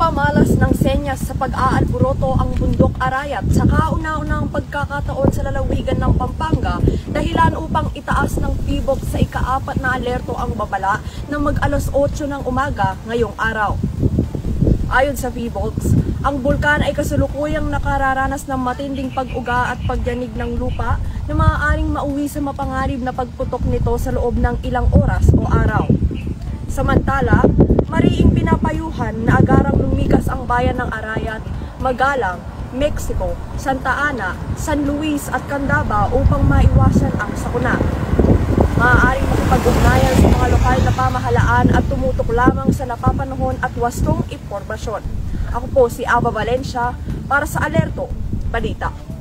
Nagpamalas ng senyas sa pag-aalburoto ang bundok Arayat sa kauna-unahang pagkakataon sa lalawigan ng Pampanga, dahilan upang itaas ng PBOC sa ika-4 na alerto ang babala na mag-alas 8 ng umaga ngayong araw. Ayon sa PBOC, ang bulkan ay kasalukuyang nakararanas ng matinding pag-uga at pagyanig ng lupa na maaaring mauwi sa mapanganib na pagputok nito sa loob ng ilang oras o araw. Samantala, mariing pinapayuhan na agarang lumikas ang bayan ng Arayat, Magalang, Mexico, Santa Ana, San Luis at Candaba upang maiwasan ang sakuna. Maaaring makipag-ugnayan sa mga lokal na pamahalaan at tumutok lamang sa napapanahon at wastong impormasyon. Ako po si Ava Valencia para sa Alerto Balita.